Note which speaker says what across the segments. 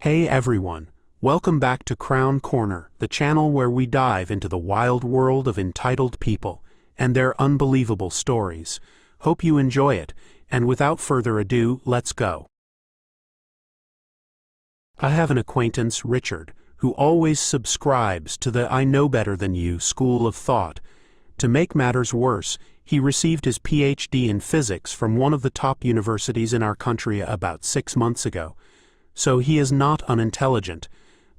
Speaker 1: Hey everyone, welcome back to K-Korner, the channel where we dive into the wild world of entitled people and their unbelievable stories. Hope you enjoy it, and without further ado, let's go. I have an acquaintance, Richard, who always subscribes to the "I know better than you" school of thought. To make matters worse, he received his PhD in physics from one of the top universities in our country about 6 months ago. So he is not unintelligent.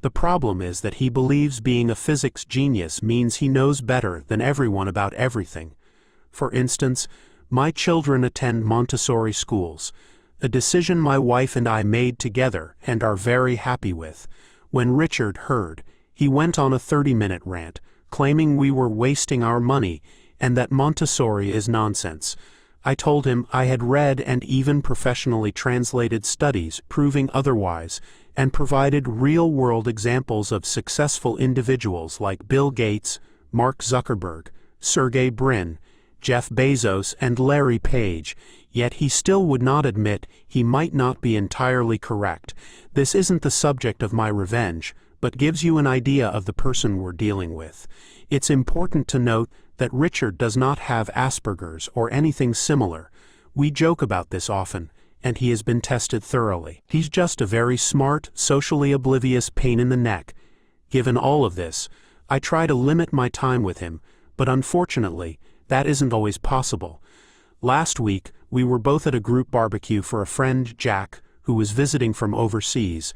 Speaker 1: The problem is that he believes being a physics genius means he knows better than everyone about everything. For instance, my children attend Montessori schools, a decision my wife and I made together and are very happy with. When Richard heard, he went on a 30-minute rant, claiming we were wasting our money and that Montessori is nonsense. I told him I had read and even professionally translated studies proving otherwise, and provided real-world examples of successful individuals like Bill Gates, Mark Zuckerberg, Sergey Brin, Jeff Bezos, and Larry Page, yet he still would not admit he might not be entirely correct. This isn't the subject of my revenge, but gives you an idea of the person we're dealing with. It's important to note that Richard does not have Asperger's or anything similar. We joke about this often, and he has been tested thoroughly. He's just a very smart, socially oblivious pain in the neck. Given all of this, I try to limit my time with him, but unfortunately, that isn't always possible. Last week, we were both at a group barbecue for a friend, Jack, who was visiting from overseas.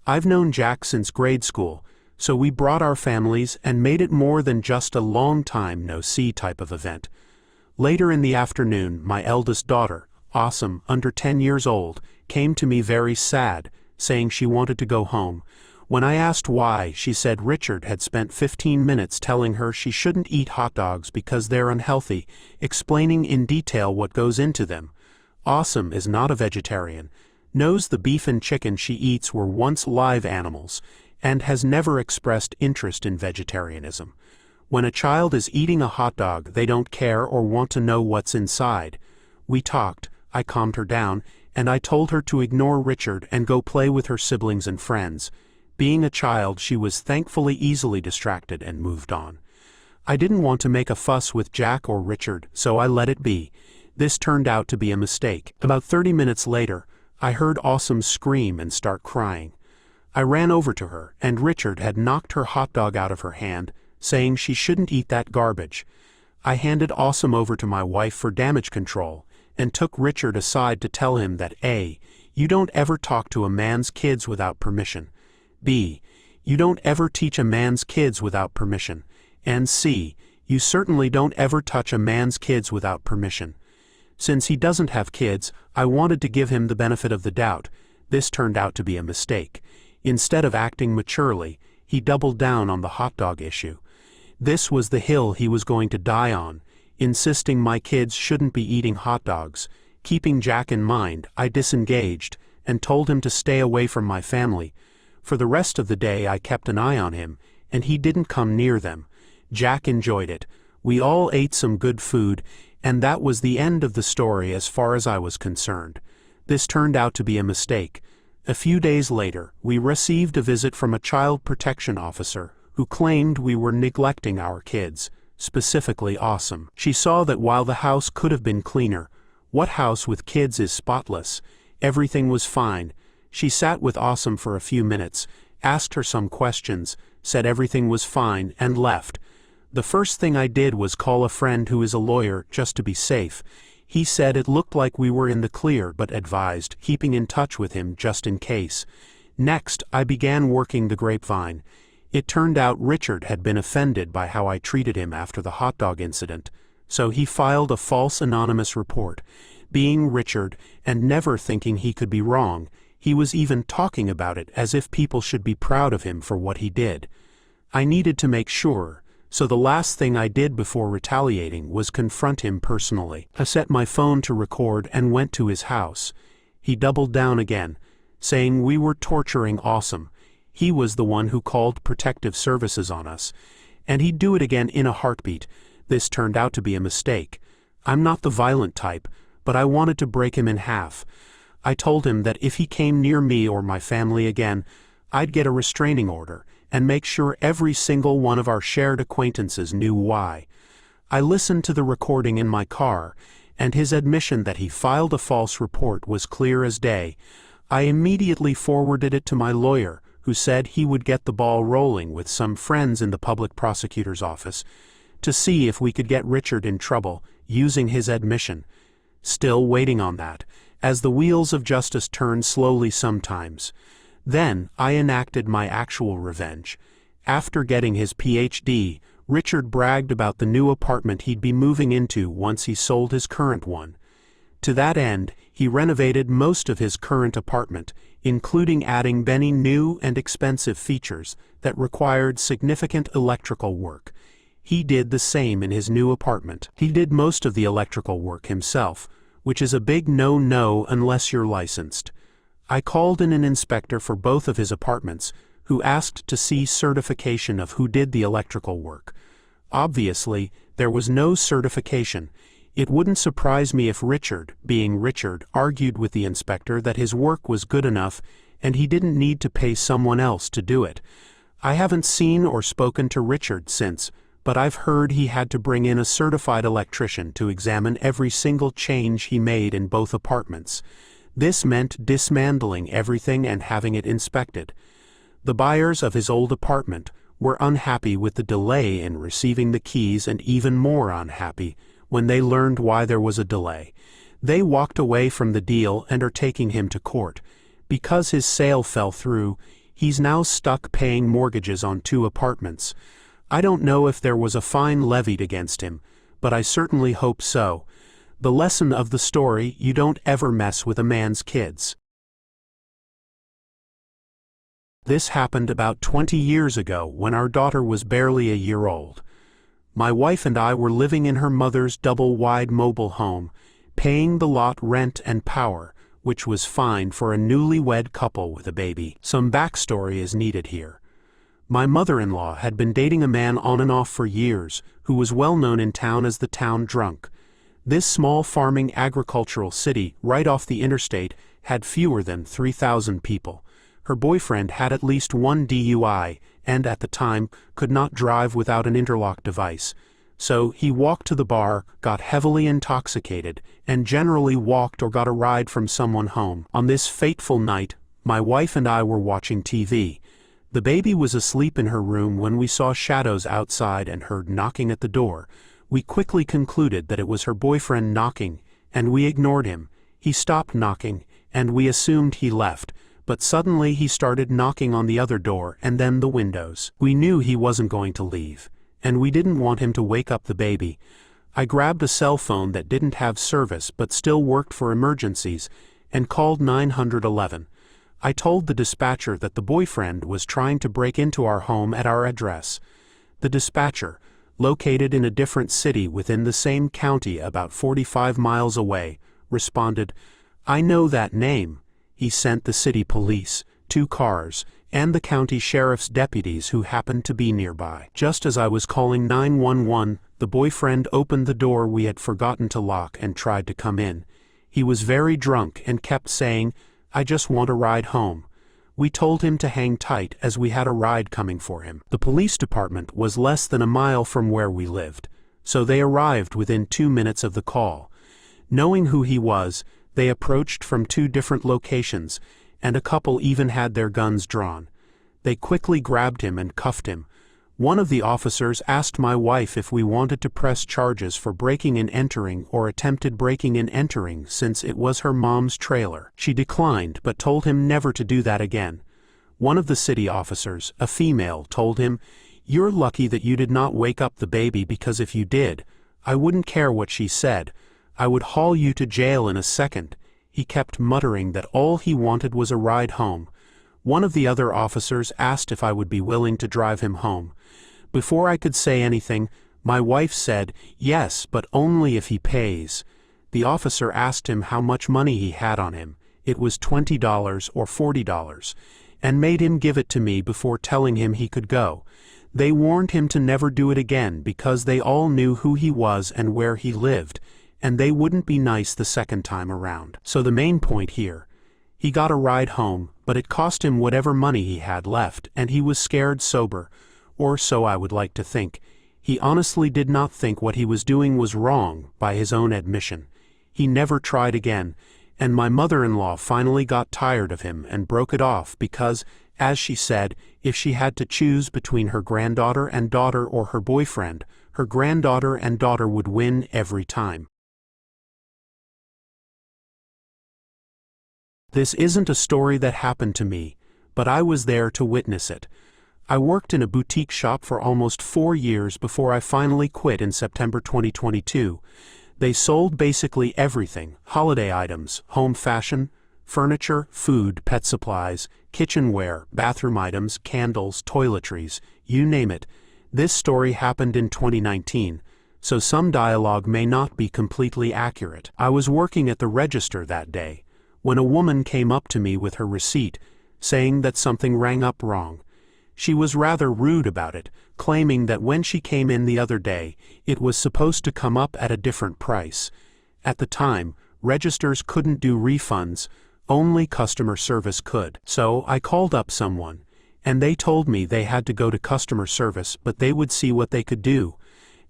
Speaker 1: I've known Jack since grade school, so we brought our families and made it more than just a long time no see type of event. Later in the afternoon, my eldest daughter, Awesome, under 10 years old, came to me very sad, saying she wanted to go home. When I asked why, she said Richard had spent 15 minutes telling her she shouldn't eat hot dogs because they're unhealthy, explaining in detail what goes into them. Awesome is not a vegetarian, knows the beef and chicken she eats were once live animals, and has never expressed interest in vegetarianism. When a child is eating a hot dog, they don't care or want to know what's inside. We talked, I calmed her down, and I told her to ignore Richard and go play with her siblings and friends. Being a child, she was thankfully easily distracted and moved on. I didn't want to make a fuss with Jack or Richard, so I let it be. This turned out to be a mistake. About 30 minutes later, I heard Awesome scream and start crying. I ran over to her, and Richard had knocked her hot dog out of her hand, saying she shouldn't eat that garbage. I handed Awesome over to my wife for damage control, and took Richard aside to tell him that A, you don't ever talk to a man's kids without permission, B, you don't ever teach a man's kids without permission, and C, you certainly don't ever touch a man's kids without permission. Since he doesn't have kids, I wanted to give him the benefit of the doubt. This turned out to be a mistake. Instead of acting maturely, he doubled down on the hot dog issue. This was the hill he was going to die on, insisting my kids shouldn't be eating hot dogs. Keeping Jack in mind, I disengaged and told him to stay away from my family. For the rest of the day I kept an eye on him, and he didn't come near them. Jack enjoyed it. We all ate some good food, and that was the end of the story as far as I was concerned. This turned out to be a mistake. A few days later, we received a visit from a child protection officer who claimed we were neglecting our kids, specifically Awesome. She saw that while the house could have been cleaner, what house with kids is spotless? Everything was fine. She sat with Awesome for a few minutes, asked her some questions, said everything was fine, and left. The first thing I did was call a friend who is a lawyer just to be safe. He said it looked like we were in the clear but advised keeping in touch with him just in case. Next, I began working the grapevine. It turned out Richard had been offended by how I treated him after the hot dog incident, so he filed a false anonymous report. Being Richard, and never thinking he could be wrong, he was even talking about it as if people should be proud of him for what he did. I needed to make sure, so the last thing I did before retaliating was confront him personally. I set my phone to record and went to his house. He doubled down again, saying we were torturing Awesome. He was the one who called protective services on us, and he'd do it again in a heartbeat. This turned out to be a mistake. I'm not the violent type, but I wanted to break him in half. I told him that if he came near me or my family again, I'd get a restraining order and make sure every single one of our shared acquaintances knew why. I listened to the recording in my car, and his admission that he filed a false report was clear as day. I immediately forwarded it to my lawyer, who said he would get the ball rolling with some friends in the public prosecutor's office to see if we could get Richard in trouble using his admission. Still waiting on that, as the wheels of justice turn slowly sometimes. Then I enacted my actual revenge. After getting his PhD, Richard bragged about the new apartment he'd be moving into once he sold his current one. To that end, he renovated most of his current apartment, including adding many new and expensive features that required significant electrical work. He did the same in his new apartment. He did most of the electrical work himself, which is a big no-no unless you're licensed. I called in an inspector for both of his apartments, who asked to see certification of who did the electrical work. Obviously, there was no certification. It wouldn't surprise me if Richard, being Richard, argued with the inspector that his work was good enough and he didn't need to pay someone else to do it. I haven't seen or spoken to Richard since, but I've heard he had to bring in a certified electrician to examine every single change he made in both apartments. This meant dismantling everything and having it inspected. The buyers of his old apartment were unhappy with the delay in receiving the keys and even more unhappy when they learned why there was a delay. They walked away from the deal and are taking him to court. Because his sale fell through, he's now stuck paying mortgages on 2 apartments. I don't know if there was a fine levied against him, but I certainly hope so. The lesson of the story: you don't ever mess with a man's kids. This happened about 20 years ago when our daughter was barely a year old. My wife and I were living in her mother's double-wide mobile home, paying the lot rent and power, which was fine for a newlywed couple with a baby. Some backstory is needed here. My mother-in-law had been dating a man on and off for years who was well known in town as the town drunk. This small farming agricultural city right off the interstate had fewer than 3,000 people. Her boyfriend had at least 1 DUI and, at the time, could not drive without an interlock device. So he walked to the bar, got heavily intoxicated, and generally walked or got a ride from someone home. On this fateful night, my wife and I were watching TV. The baby was asleep in her room when we saw shadows outside and heard knocking at the door. We quickly concluded that it was her boyfriend knocking, and we ignored him. He stopped knocking, and we assumed he left. But suddenly he started knocking on the other door and then the windows. We knew he wasn't going to leave, and we didn't want him to wake up the baby. I grabbed a cell phone that didn't have service but still worked for emergencies and called 911. I told the dispatcher that the boyfriend was trying to break into our home at our address. The dispatcher, located in a different city within the same county about 45 miles away, responded, "I know that name." He sent the city police, 2 cars, and the county sheriff's deputies who happened to be nearby. Just as I was calling 911, the boyfriend opened the door we had forgotten to lock and tried to come in. He was very drunk and kept saying, "I just want a ride home." We told him to hang tight as we had a ride coming for him. The police department was less than a mile from where we lived, so they arrived within 2 minutes of the call. Knowing who he was, they approached from 2 different locations, and a couple even had their guns drawn. They quickly grabbed him and cuffed him. One of the officers asked my wife if we wanted to press charges for breaking and entering or attempted breaking and entering since it was her mom's trailer. She declined but told him never to do that again. One of the city officers, a female, told him, "You're lucky that you did not wake up the baby, because if you did, I wouldn't care what she said. I would haul you to jail in a second." He kept muttering that all he wanted was a ride home. One of the other officers asked if I would be willing to drive him home. Before I could say anything, my wife said, "Yes, but only if he pays." The officer asked him how much money he had on him. It was $20 or $40, and made him give it to me before telling him he could go. They warned him to never do it again because they all knew who he was and where he lived, and they wouldn't be nice the second time around. So the main point here: he got a ride home, but it cost him whatever money he had left, and he was scared sober, or so I would like to think. He honestly did not think what he was doing was wrong, by his own admission. He never tried again, and my mother-in-law finally got tired of him and broke it off because, as she said, if she had to choose between her granddaughter and daughter or her boyfriend, her granddaughter and daughter would win every time. This isn't a story that happened to me, but I was there to witness it. I worked in a boutique shop for almost 4 years before I finally quit in September 2022. They sold basically everything: holiday items, home fashion, furniture, food, pet supplies, kitchenware, bathroom items, candles, toiletries, you name it. This story happened in 2019, so some dialogue may not be completely accurate. I was working at the register that day, when a woman came up to me with her receipt, saying that something rang up wrong. She was rather rude about it, claiming that when she came in the other day, it was supposed to come up at a different price. At the time, registers couldn't do refunds, only customer service could. So I called up someone, and they told me they had to go to customer service, but they would see what they could do.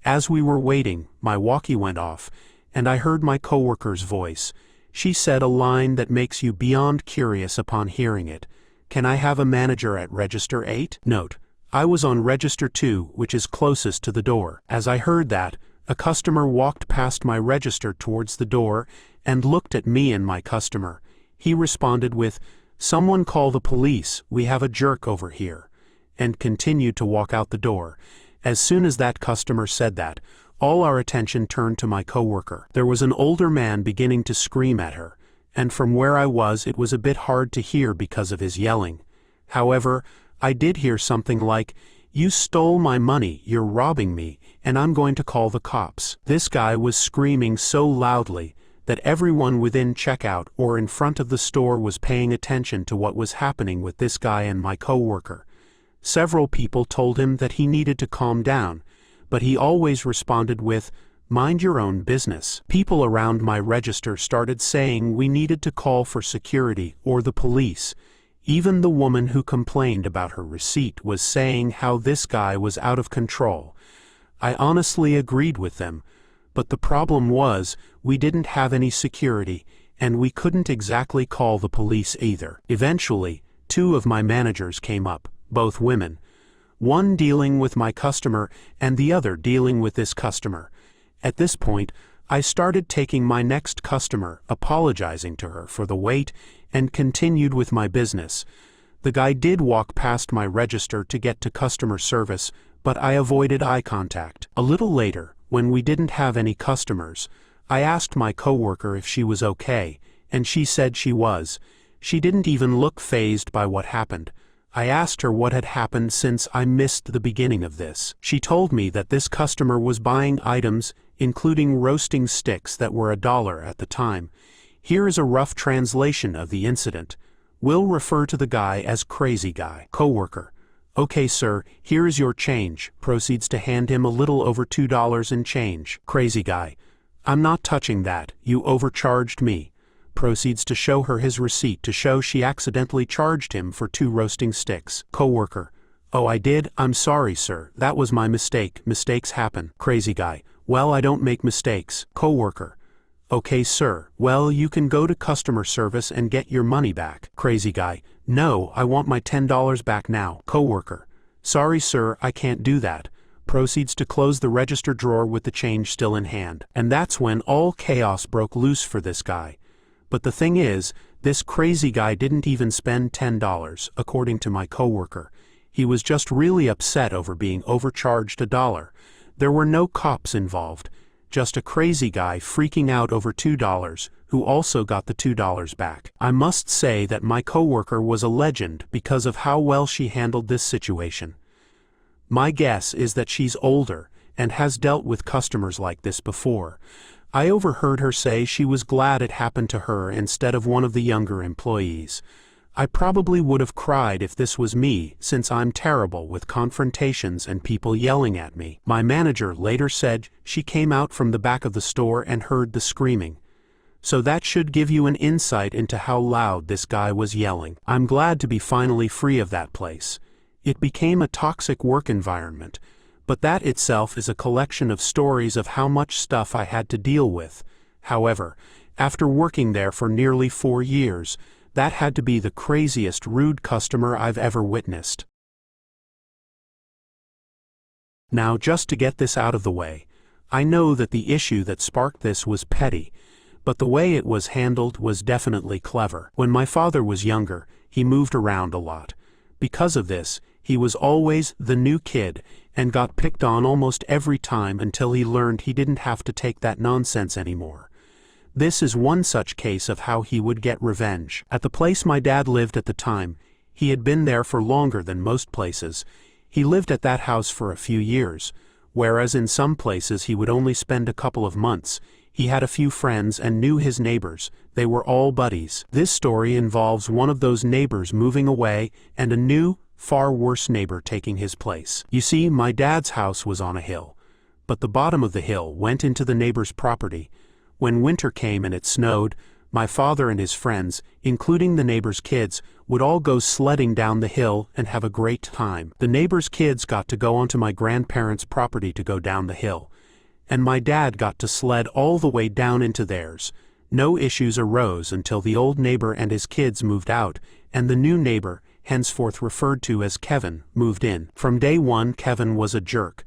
Speaker 1: As we were waiting, my walkie went off, and I heard my coworker's voice. She said a line that makes you beyond curious upon hearing it. "Can I have a manager at Register 8? Note: I was on Register 2, which is closest to the door. As I heard that, a customer walked past my register towards the door and looked at me and my customer. He responded with, "Someone call the police, we have a jerk over here," and continued to walk out the door. As soon as that customer said that, all our attention turned to my coworker. There was an older man beginning to scream at her, and from where I was it was a bit hard to hear because of his yelling. However, I did hear something like, "You stole my money, you're robbing me, and I'm going to call the cops." This guy was screaming so loudly that everyone within checkout or in front of the store was paying attention to what was happening with this guy and my coworker. Several people told him that he needed to calm down, but he always responded with, "Mind your own business." People around my register started saying we needed to call for security or the police. Even the woman who complained about her receipt was saying how this guy was out of control. I honestly agreed with them, but the problem was we didn't have any security, and we couldn't exactly call the police either. Eventually, 2 of my managers came up, both women. One dealing with my customer and the other dealing with this customer. At this point, I started taking my next customer, apologizing to her for the wait, and continued with my business. The guy did walk past my register to get to customer service, but I avoided eye contact. A little later, when we didn't have any customers, I asked my coworker if she was okay, and she said she was. She didn't even look fazed by what happened. I asked her what had happened since I missed the beginning of this. She told me that this customer was buying items, including roasting sticks that were $1 at the time. Here is a rough translation of the incident. We'll refer to the guy as Crazy Guy. Coworker: "Okay sir, here is your change." Proceeds to hand him a little over $2 in change. Crazy Guy: "I'm not touching that, you overcharged me." Proceeds to show her his receipt to show she accidentally charged him for 2 roasting sticks. Coworker: "Oh, I did? I'm sorry sir, that was my mistake. Mistakes happen." Crazy Guy: "Well, I don't make mistakes." Coworker: "Okay sir, well you can go to customer service and get your money back." Crazy Guy: "No, I want my $10 back now." Coworker: "Sorry sir, I can't do that." Proceeds to close the register drawer with the change still in hand. And that's when all chaos broke loose for this guy. But the thing is, this Crazy Guy didn't even spend $10, according to my coworker. He was just really upset over being overcharged $1. There were no cops involved, just a crazy guy freaking out over $2, who also got the $2 back. I must say that my coworker was a legend because of how well she handled this situation. My guess is that she's older and has dealt with customers like this before. I overheard her say she was glad it happened to her instead of one of the younger employees. I probably would have cried if this was me, since I'm terrible with confrontations and people yelling at me. My manager later said she came out from the back of the store and heard the screaming. So that should give you an insight into how loud this guy was yelling. I'm glad to be finally free of that place. It became a toxic work environment, but that itself is a collection of stories of how much stuff I had to deal with. However, after working there for nearly 4 years, that had to be the craziest rude customer I've ever witnessed. Now, just to get this out of the way, I know that the issue that sparked this was petty, but the way it was handled was definitely clever. When my father was younger, he moved around a lot. Because of this, he was always the new kid and got picked on almost every time until he learned he didn't have to take that nonsense anymore. This is one such case of how he would get revenge. At the place my dad lived at the time, he had been there for longer than most places. He lived at that house for a few years, whereas in some places he would only spend a couple of months. He had a few friends and knew his neighbors. They were all buddies. This story involves one of those neighbors moving away and a new, far worse neighbor taking his place. You see, my dad's house was on a hill, but the bottom of the hill went into the neighbor's property. When winter came and it snowed, my father and his friends, including the neighbor's kids, would all go sledding down the hill and have a great time. The neighbor's kids got to go onto my grandparents' property to go down the hill, and my dad got to sled all the way down into theirs. No issues arose until the old neighbor and his kids moved out, and the new neighbor, henceforth referred to as Kevin, moved in. From day one, Kevin was a jerk.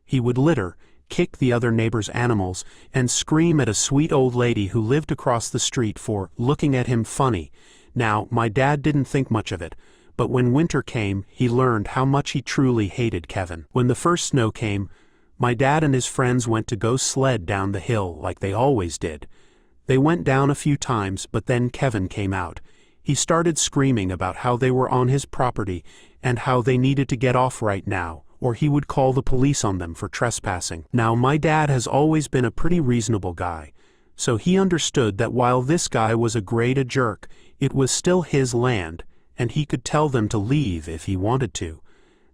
Speaker 1: He would litter, kick the other neighbor's animals, and scream at a sweet old lady who lived across the street for looking at him funny. Now, my dad didn't think much of it, but when winter came, he learned how much he truly hated Kevin. When the first snow came, my dad and his friends went to go sled down the hill like they always did. They went down a few times, but then Kevin came out. He started screaming about how they were on his property and how they needed to get off right now, or he would call the police on them for trespassing. Now, my dad has always been a pretty reasonable guy, so he understood that while this guy was a jerk, it was still his land, and he could tell them to leave if he wanted to.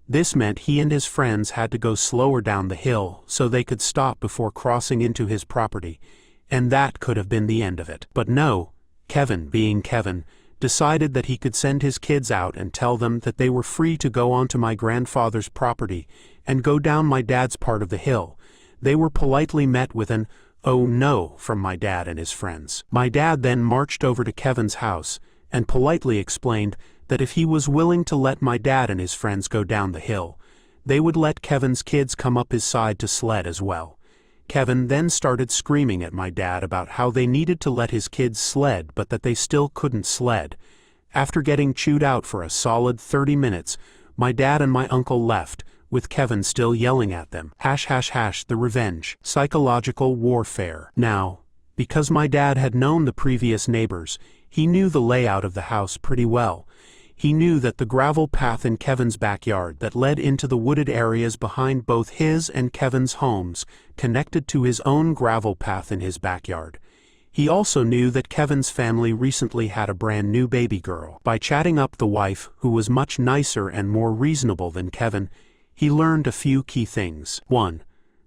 Speaker 1: This meant he and his friends had to go slower down the hill so they could stop before crossing into his property, and that could have been the end of it. But no, Kevin, being Kevin, decided that he could send his kids out and tell them that they were free to go onto my grandfather's property and go down my dad's part of the hill. They were politely met with an "oh no" from my dad and his friends. My dad then marched over to Kevin's house and politely explained that if he was willing to let my dad and his friends go down the hill, they would let Kevin's kids come up his side to sled as well. Kevin then started screaming at my dad about how they needed to let his kids sled but that they still couldn't sled. After getting chewed out for a solid 30 minutes, my dad and my uncle left, with Kevin still yelling at them. .. The revenge. Psychological warfare. Now, because my dad had known the previous neighbors, he knew the layout of the house pretty well. He knew that the gravel path in Kevin's backyard that led into the wooded areas behind both his and Kevin's homes connected to his own gravel path in his backyard. He also knew that Kevin's family recently had a brand new baby girl. By chatting up the wife, who was much nicer and more reasonable than Kevin, he learned a few key things. 1.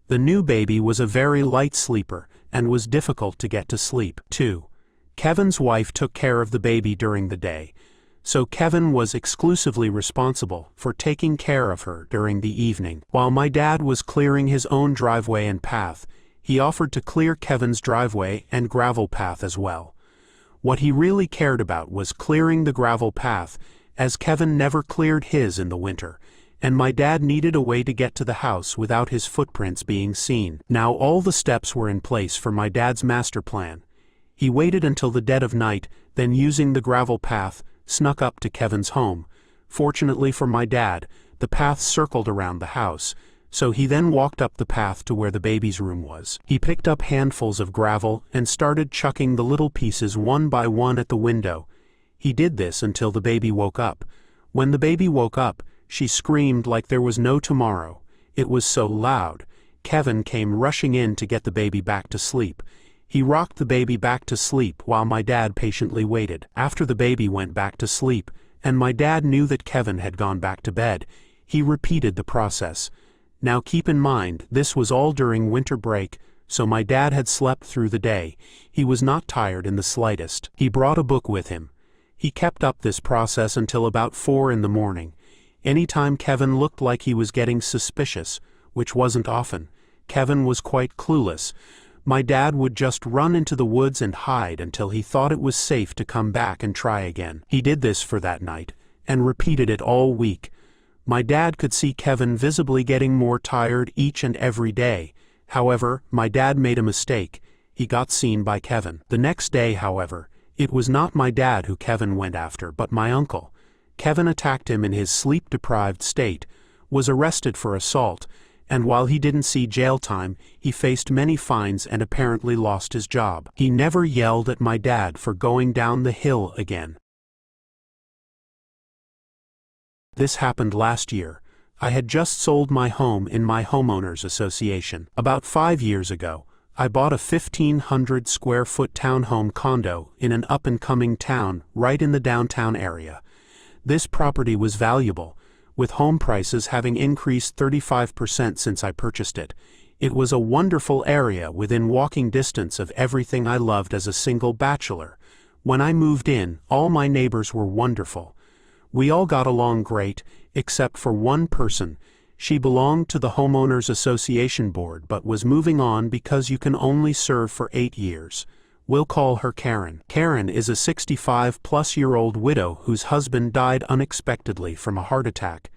Speaker 1: The new baby was a very light sleeper and was difficult to get to sleep. 2. Kevin's wife took care of the baby during the day, so Kevin was exclusively responsible for taking care of her during the evening. While my dad was clearing his own driveway and path, he offered to clear Kevin's driveway and gravel path as well. What he really cared about was clearing the gravel path, as Kevin never cleared his in the winter, and my dad needed a way to get to the house without his footprints being seen. Now all the steps were in place for my dad's master plan. He waited until the dead of night, then using the gravel path, snuck up to Kevin's home. Fortunately for my dad, the path circled around the house, so he then walked up the path to where the baby's room was. He picked up handfuls of gravel and started chucking the little pieces one by one at the window. He did this until the baby woke up. When the baby woke up, she screamed like there was no tomorrow. It was so loud. Kevin came rushing in to get the baby back to sleep. He rocked the baby back to sleep while my dad patiently waited. After the baby went back to sleep, and my dad knew that Kevin had gone back to bed, he repeated the process. Now keep in mind, this was all during winter break, so my dad had slept through the day. He was not tired in the slightest. He brought a book with him. He kept up this process until about 4 in the morning. Anytime Kevin looked like he was getting suspicious, which wasn't often, Kevin was quite clueless. My dad would just run into the woods and hide until he thought it was safe to come back and try again. He did this for that night, and repeated it all week. My dad could see Kevin visibly getting more tired each and every day. However, my dad made a mistake. He got seen by Kevin. The next day, however, it was not my dad who Kevin went after, but my uncle. Kevin attacked him in his sleep-deprived state, was arrested for assault, and while he didn't see jail time, he faced many fines and apparently lost his job. He never yelled at my dad for going down the hill again. This happened last year. I had just sold my home in my homeowners association. About 5 years ago, I bought a 1,500 square foot townhome condo in an up-and-coming town right in the downtown area. This property was valuable, with home prices having increased 35% since I purchased it. It was a wonderful area within walking distance of everything I loved as a single bachelor. When I moved in, all my neighbors were wonderful. We all got along great, except for one person. She belonged to the Homeowners Association board but was moving on because you can only serve for 8 years. We'll call her Karen. Karen is a 65-plus-year-old widow whose husband died unexpectedly from a heart attack.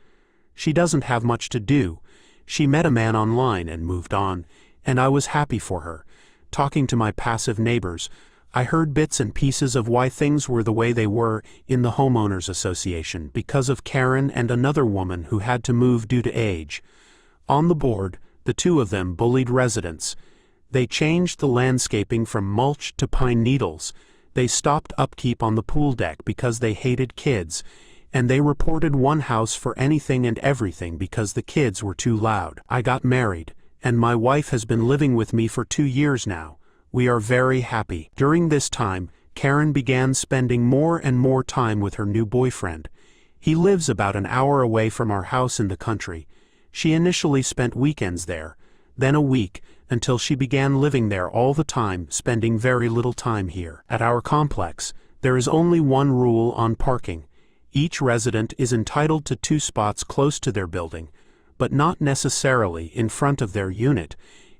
Speaker 1: She doesn't have much to do. She met a man online and moved on, and I was happy for her. Talking to my passive neighbors, I heard bits and pieces of why things were the way they were in the Homeowners Association because of Karen and another woman who had to move due to age. On the board, the two of them bullied residents. They changed the landscaping from mulch to pine needles. They stopped upkeep on the pool deck because they hated kids, and they reported one house for anything and everything because the kids were too loud. I got married, and my wife has been living with me for 2 years now. We are very happy. During this time, Karen began spending more and more time with her new boyfriend. He lives about an hour away from our house in the country. She initially spent weekends there, then a week, until she began living there all the time, spending very little time here. At our complex, there is only one rule on parking. Each resident is entitled to 2 spots close to their building, but not necessarily in front of their unit,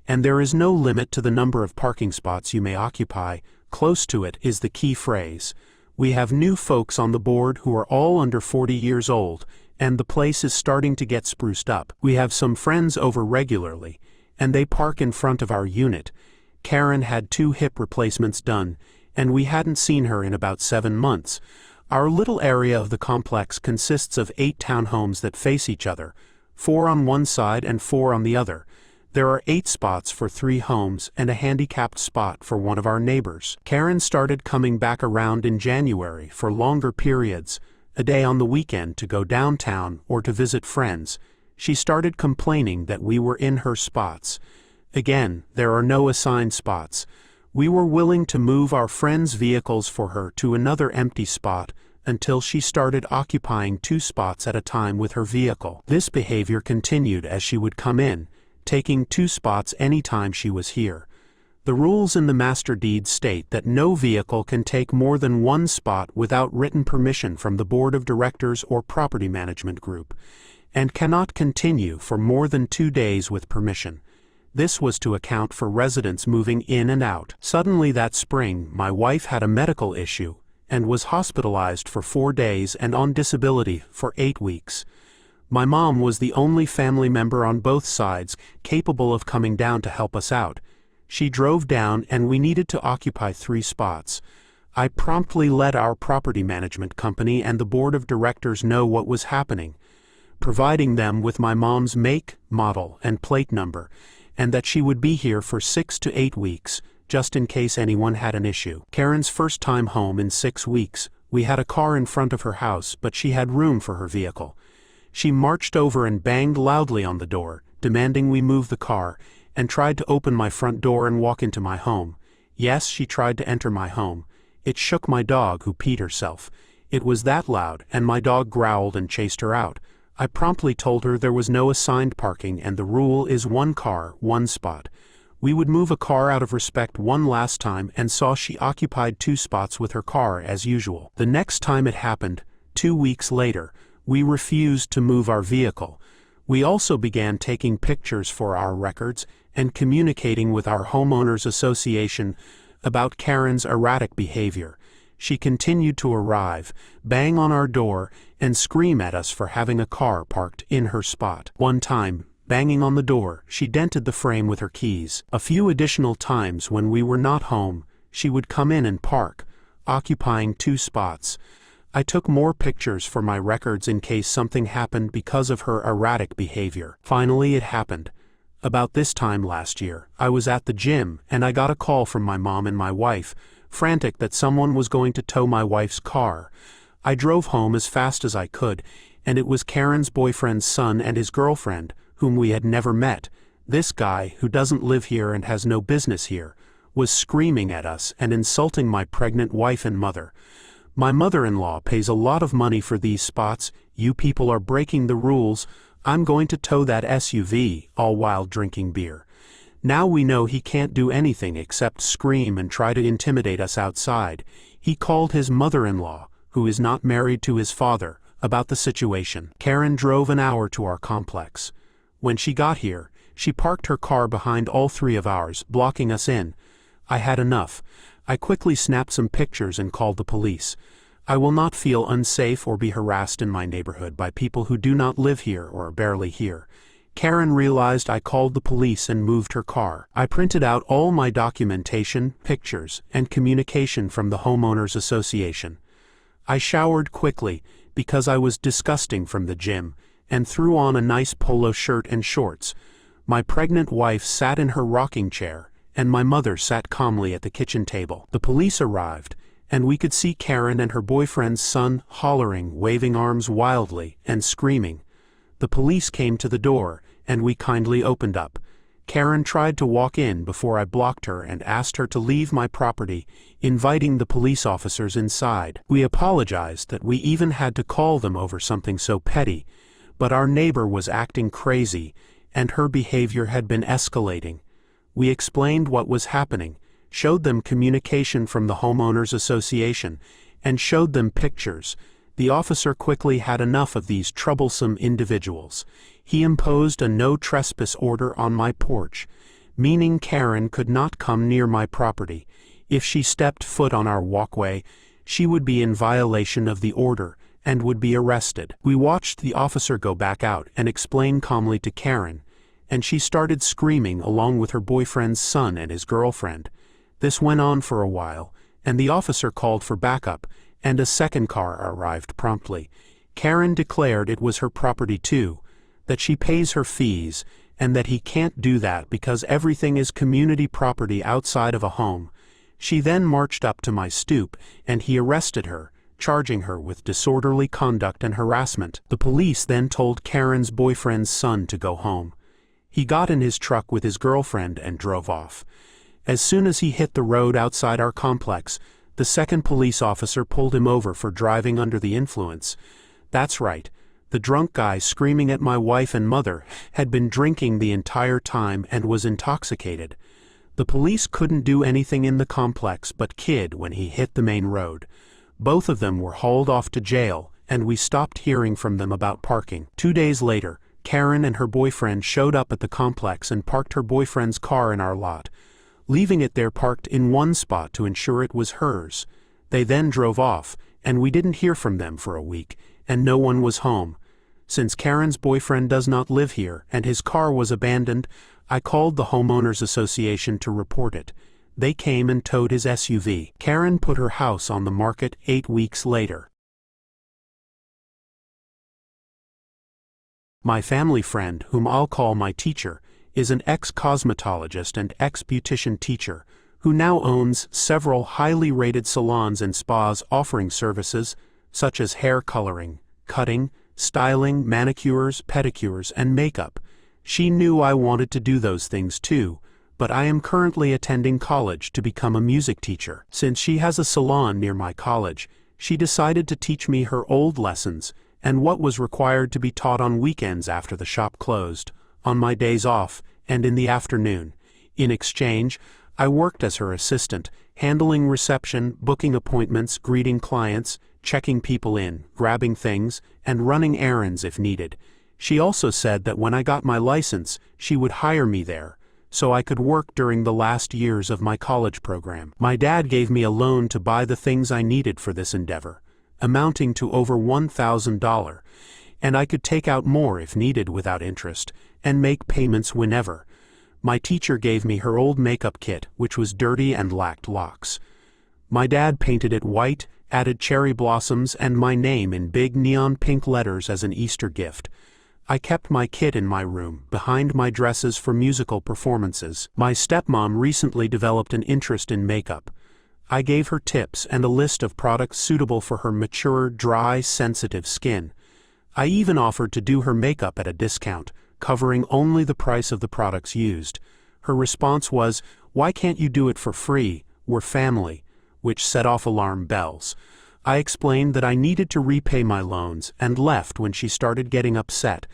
Speaker 1: and there is no limit to the number of parking spots you may occupy. Close to it is the key phrase. We have new folks on the board who are all under 40 years old, and the place is starting to get spruced up. We have some friends over regularly, and they park in front of our unit. Karen had 2 hip replacements done, and we hadn't seen her in about 7 months. Our little area of the complex consists of 8 townhomes that face each other, 4 on one side and 4 on the other. There are 8 spots for 3 homes and a handicapped spot for one of our neighbors. Karen started coming back around in January for longer periods, a day on the weekend to go downtown or to visit friends. She started complaining that we were in her spots. Again, there are no assigned spots. We were willing to move our friends' vehicles for her to another empty spot until she started occupying 2 spots at a time with her vehicle. This behavior continued as she would come in, taking 2 spots anytime she was here. The rules in the master deed state that no vehicle can take more than 1 spot without written permission from the board of directors or property management group, and cannot continue for more than 2 days with permission. This was to account for residents moving in and out. Suddenly that spring, my wife had a medical issue and was hospitalized for 4 days and on disability for 8 weeks. My mom was the only family member on both sides capable of coming down to help us out. She drove down and we needed to occupy 3 spots. I promptly let our property management company and the board of directors know what was happening, providing them with my mom's make, model, and plate number, and that she would be here for 6 to 8 weeks, just in case anyone had an issue. Karen's first time home in 6 weeks, we had a car in front of her house, but she had room for her vehicle. She marched over and banged loudly on the door, demanding we move the car, and tried to open my front door and walk into my home. Yes, she tried to enter my home. It shook my dog, who peed herself. It was that loud, and my dog growled and chased her out. I promptly told her there was no assigned parking and the rule is 1 car, 1 spot. We would move a car out of respect one last time and saw she occupied 2 spots with her car as usual. The next time it happened, 2 weeks later, we refused to move our vehicle. We also began taking pictures for our records and communicating with our homeowners association about Karen's erratic behavior. She continued to arrive, bang on our door, and scream at us for having a car parked in her spot. One time, banging on the door, she dented the frame with her keys. A few additional times when we were not home, she would come in and park, occupying 2 spots. I took more pictures for my records in case something happened because of her erratic behavior. Finally, it happened. About this time last year, I was at the gym and I got a call from my mom and my wife, frantic that someone was going to tow my wife's car. I drove home as fast as I could, and it was Karen's boyfriend's son and his girlfriend, whom we had never met. This guy, who doesn't live here and has no business here, was screaming at us and insulting my pregnant wife and mother. My mother-in-law pays a lot of money for these spots. You people are breaking the rules. I'm going to tow that SUV, all while drinking beer. Now we know he can't do anything except scream and try to intimidate us outside. He called his mother-in-law, who is not married to his father, about the situation. Karen drove an hour to our complex. When she got here, she parked her car behind all 3 of ours, blocking us in. I had enough. I quickly snapped some pictures and called the police. I will not feel unsafe or be harassed in my neighborhood by people who do not live here or are barely here. Karen realized I called the police and moved her car. I printed out all my documentation, pictures, and communication from the Homeowners Association. I showered quickly because I was disgusting from the gym, and threw on a nice polo shirt and shorts. My pregnant wife sat in her rocking chair, and my mother sat calmly at the kitchen table. The police arrived, and we could see Karen and her boyfriend's son hollering, waving arms wildly, and screaming. The police came to the door, and we kindly opened up. Karen tried to walk in before I blocked her and asked her to leave my property, inviting the police officers inside. We apologized that we even had to call them over something so petty, but our neighbor was acting crazy, and her behavior had been escalating. We explained what was happening, showed them communication from the Homeowners Association, and showed them pictures. The officer quickly had enough of these troublesome individuals. He imposed a no trespass order on my porch, meaning Karen could not come near my property. If she stepped foot on our walkway, she would be in violation of the order and would be arrested. We watched the officer go back out and explain calmly to Karen, and she started screaming along with her boyfriend's son and his girlfriend. This went on for a while, and the officer called for backup, and a second car arrived promptly. Karen declared it was her property too, that she pays her fees, and that he can't do that because everything is community property outside of a home. She then marched up to my stoop, and he arrested her, charging her with disorderly conduct and harassment. The police then told Karen's boyfriend's son to go home. He got in his truck with his girlfriend and drove off. As soon as he hit the road outside our complex, the second police officer pulled him over for driving under the influence. That's right, the drunk guy screaming at my wife and mother had been drinking the entire time and was intoxicated. The police couldn't do anything in the complex but kid when he hit the main road. Both of them were hauled off to jail, and we stopped hearing from them about parking. 2 days later, Karen and her boyfriend showed up at the complex and parked her boyfriend's car in our lot, leaving it there parked in one spot to ensure it was hers. They then drove off, and we didn't hear from them for a week, and no one was home. Since Karen's boyfriend does not live here and his car was abandoned, I called the Homeowners Association to report it. They came and towed his SUV. Karen put her house on the market 8 weeks later. My family friend, whom I'll call my teacher, is an ex-cosmetologist and ex-beautician teacher who now owns several highly rated salons and spas offering services such as hair coloring, cutting, styling, manicures, pedicures, and makeup. She knew I wanted to do those things too, but I am currently attending college to become a music teacher. Since she has a salon near my college, she decided to teach me her old lessons and what was required to be taught on weekends after the shop closed, on my days off, and in the afternoon. In exchange, I worked as her assistant, handling reception, booking appointments, greeting clients, checking people in, grabbing things, and running errands if needed. She also said that when I got my license, she would hire me there, so I could work during the last years of my college program. My dad gave me a loan to buy the things I needed for this endeavor, amounting to over $1,000, and I could take out more if needed without interest, and make payments whenever. My teacher gave me her old makeup kit, which was dirty and lacked locks. My dad painted it white, added cherry blossoms and my name in big neon pink letters as an Easter gift. I kept my kit in my room, behind my dresses for musical performances. My stepmom recently developed an interest in makeup. I gave her tips and a list of products suitable for her mature, dry, sensitive skin. I even offered to do her makeup at a discount, covering only the price of the products used. Her response was, "Why can't you do it for free? We're family," which set off alarm bells. I explained that I needed to repay my loans and left when she started getting upset.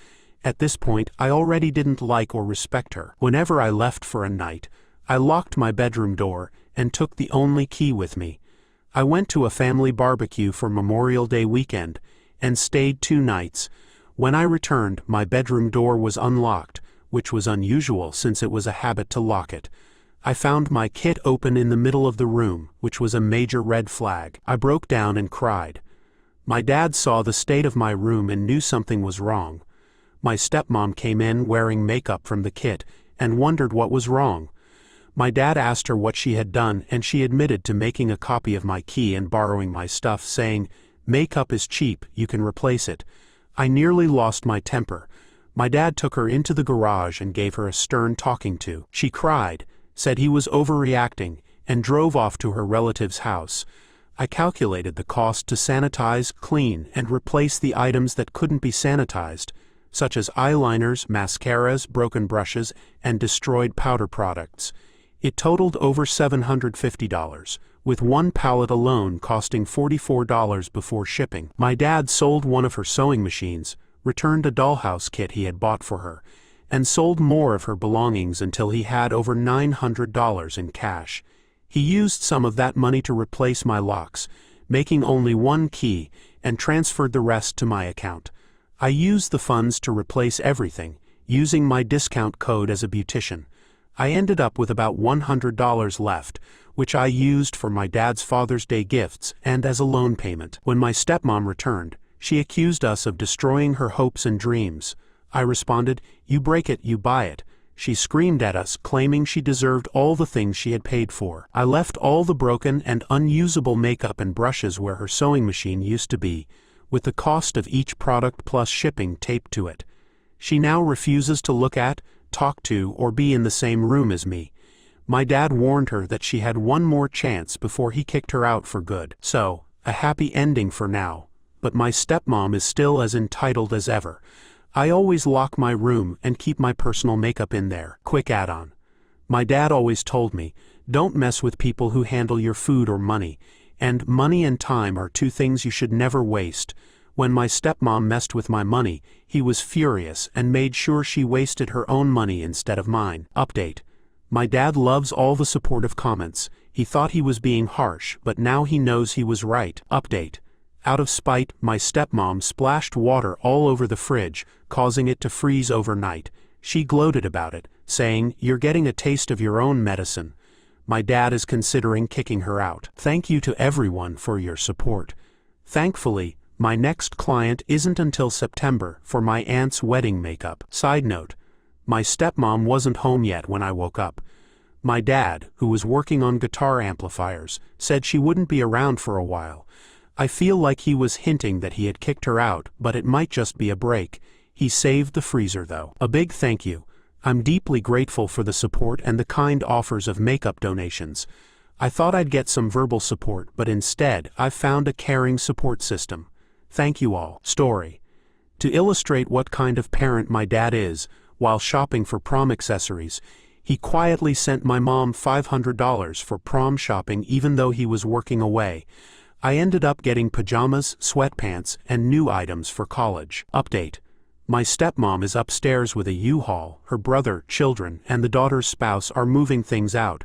Speaker 1: At this point, I already didn't like or respect her. Whenever I left for a night, I locked my bedroom door and took the only key with me. I went to a family barbecue for Memorial Day weekend and stayed 2 nights. When I returned, my bedroom door was unlocked, which was unusual since it was a habit to lock it. I found my kit open in the middle of the room, which was a major red flag. I broke down and cried. My dad saw the state of my room and knew something was wrong. My stepmom came in wearing makeup from the kit and wondered what was wrong. My dad asked her what she had done and she admitted to making a copy of my key and borrowing my stuff, saying, "Makeup is cheap, you can replace it." I nearly lost my temper. My dad took her into the garage and gave her a stern talking to. She cried, said he was overreacting, and drove off to her relative's house. I calculated the cost to sanitize, clean, and replace the items that couldn't be sanitized, such as eyeliners, mascaras, broken brushes, and destroyed powder products. It totaled over $750, with one pallet alone costing $44 before shipping. My dad sold one of her sewing machines, returned a dollhouse kit he had bought for her, and sold more of her belongings until he had over $900 in cash. He used some of that money to replace my locks, making only one key, and transferred the rest to my account. I used the funds to replace everything, using my discount code as a beautician. I ended up with about $100 left, which I used for my dad's Father's Day gifts and as a loan payment. When my stepmom returned, she accused us of destroying her hopes and dreams. I responded, "You break it, you buy it." She screamed at us, claiming she deserved all the things she had paid for. I left all the broken and unusable makeup and brushes where her sewing machine used to be, with the cost of each product plus shipping taped to it. She now refuses to look at, talk to, or be in the same room as me. My dad warned her that she had one more chance before he kicked her out for good. So, a happy ending for now, but my stepmom is still as entitled as ever. I always lock my room and keep my personal makeup in there. Quick add-on. My dad always told me, don't mess with people who handle your food or money, and money and time are 2 things you should never waste. When my stepmom messed with my money, he was furious and made sure she wasted her own money instead of mine. Update. My dad loves all the supportive comments. He thought he was being harsh, but now he knows he was right. Update. Out of spite, my stepmom splashed water all over the fridge, causing it to freeze overnight. She gloated about it, saying, "You're getting a taste of your own medicine." My dad is considering kicking her out. Thank you to everyone for your support. Thankfully, my next client isn't until September for my aunt's wedding makeup. Side note, my stepmom wasn't home yet when I woke up. My dad, who was working on guitar amplifiers, said she wouldn't be around for a while. I feel like he was hinting that he had kicked her out, but it might just be a break. He saved the freezer though. A big thank you. I'm deeply grateful for the support and the kind offers of makeup donations. I thought I'd get some verbal support, but instead, I've found a caring support system. Thank you all. Story. To illustrate what kind of parent my dad is, while shopping for prom accessories, he quietly sent my mom $500 for prom shopping even though he was working away. I ended up getting pajamas, sweatpants, and new items for college. Update. My stepmom is upstairs with a U-Haul. Her brother, children, and the daughter's spouse are moving things out.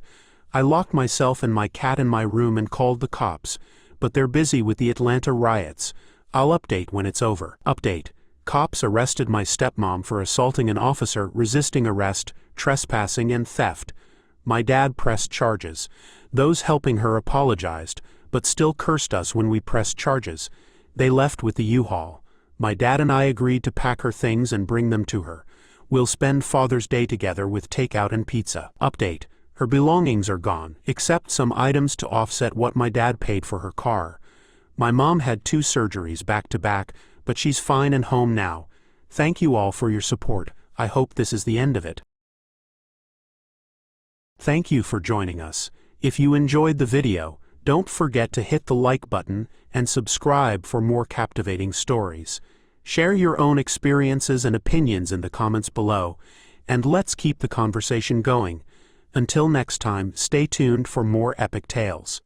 Speaker 1: I locked myself and my cat in my room and called the cops, but they're busy with the Atlanta riots. I'll update when it's over. Update. Cops arrested my stepmom for assaulting an officer, resisting arrest, trespassing, and theft. My dad pressed charges. Those helping her apologized, but still cursed us when we pressed charges. They left with the U-Haul. My dad and I agreed to pack her things and bring them to her. We'll spend Father's Day together with takeout and pizza. Update. Her belongings are gone, except some items to offset what my dad paid for her car. My mom had 2 surgeries back to back, but she's fine and home now. Thank you all for your support. I hope this is the end of it. Thank you for joining us. If you enjoyed the video, don't forget to hit the like button and subscribe for more captivating stories. Share your own experiences and opinions in the comments below, and let's keep the conversation going. Until next time, stay tuned for more epic tales.